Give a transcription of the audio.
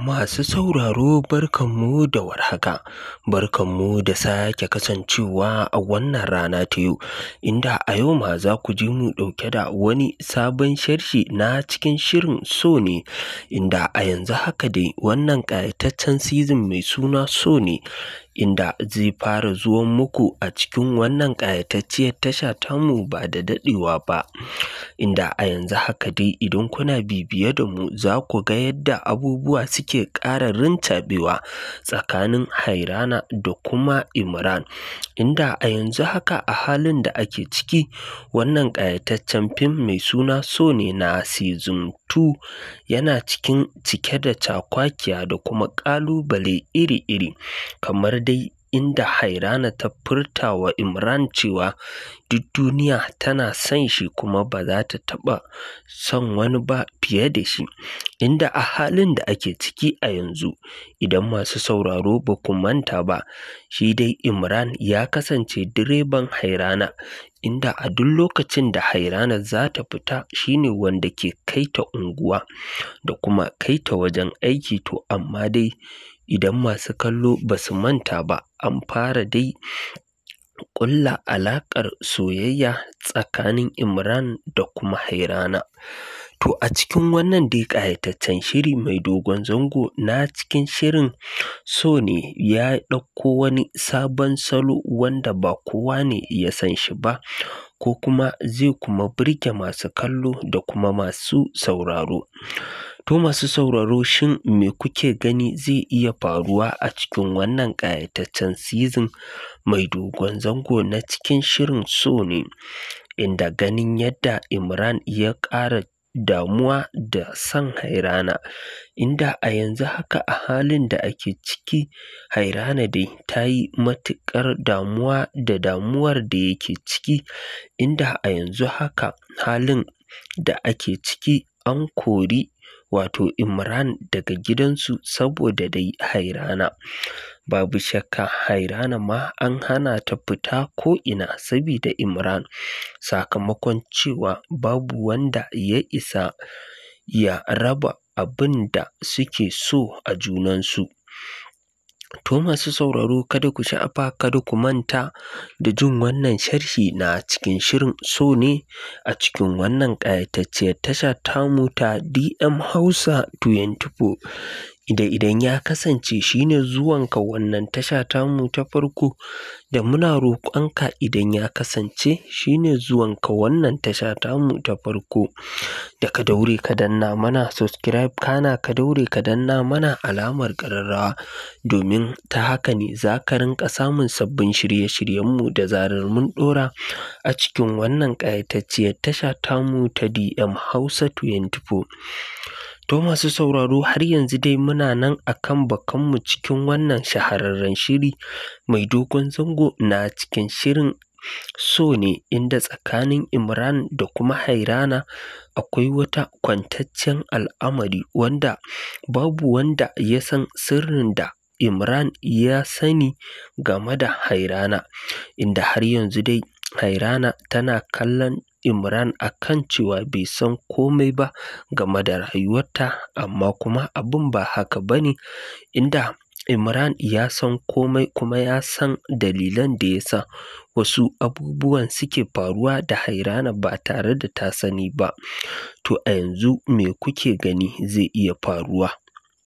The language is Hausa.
Masu sauraro barkanmu da warhaka, barkanmu da sake kasancewa a wannan rana ta yau, inda a yau ma za ku ji mu ɗauke da wani sabon sharhi na cikin shirin so ne, inda a yanzu haka dai wannan ƙayataccen season mai suna so ne, inda zai fara zuwan muku a cikin wannan ƙayatacciyar tasha tamu ba da daɗewa ba, inda a yanzu haka dai idan kuna bibiye da mu za ku ga yadda abubuwa suke ƙara rincaɓewa tsakanin Hairana da kuma Imran, inda a yanzu haka a halin da ake ciki wannan ƙayataccen fim mai suna so ne na season 2 yana cike da cakwakiya da kuma ƙalubale iri-iri, kamar dai inda Hairana ta furta wa Imran cewa duk duniya tana son shi kuma ba za ta taɓa son wani ba fiye da shi, inda a halin da ake ciki a yanzu idan masu sauraro ba ku manta ba, shi dai Imran ya kasance direban Hairana, inda a duk lokacin da Hairana za ta fita shine wanda ke kai ta unguwa da kuma kai ta wajen aiki. To amma dai idan masu kallo ba su manta ba, an fara dai ƙulla alaƙar soyayya tsakanin Imran da kuma Hairana. To a cikin wannan dai ƙayataccen shiri mai dogon zango na cikin shirin so ne ya ɗauko wani sabon salo wanda ba kowa ne ya san shi ba, ko kuma zai kuma burge masu kallo da kuma masu sauraro. To masu sauraro, shin me kuke gani zai iya faruwa a cikin wannan ƙayataccen season mai dogon zango na cikin shirin so ne, inda ganin yadda Imran ya ƙara damuwa da son Hairana, inda a yanzu haka a halin da ake ciki Hairana dai ta yi matuƙar damuwa da damuwar da yake ciki, inda a yanzu haka halin da ake ciki an kori wato Imran daga gidansu saboda dai Hairana. Babu shakka Hairana ma an hana ta fita ko'ina sabida Imran, sakamakon cewa babu wanda ya isa ya raba abin da suke so a junansu. To masu sauraro, kada ku sha'afa, kada ku manta da jin wannan sharhi na cikin shirin so ne a cikin wannan ƙayatacciyar tasha tamu ta DM Hausa 24. Idan ya kasance shine zuwanka wannan tasha tamu ta farko, da muna roƙonka idan ya kasance shine zuwanka wannan tasha tamu ta farko, da ka daure ka danna mana subscribe, kana ka daure ka danna mana alamar ƙararrawa, domin ta haka ne za ka rinƙa samun sabbin shirye-shiryenmu da zarar mun ɗora a cikin wannan ƙayatacciyar tasha tamu ta DM Hausa 24. To masu sauraro, har yanzu dai muna nan akan bakanmu cikin wannan shahararren shiri mai dogon zango na cikin shirin so ne, inda tsakanin Imran da kuma Hairana akwai wata kwantaccen al'amari wanda babu wanda ya san sirrin da Imran ya sani game da Hairana, inda har yanzu dai Hairana tana kallon Imran akan cewa bai san komai ba game da rayuwarta, amma kuma abin ba haka bane, inda Imran ya san komai kuma ya san dalilan da yasa wasu abubuwan suke faruwa da Hairana ba tare da ta sani ba. To a yanzu me kuke gani zai iya faruwa?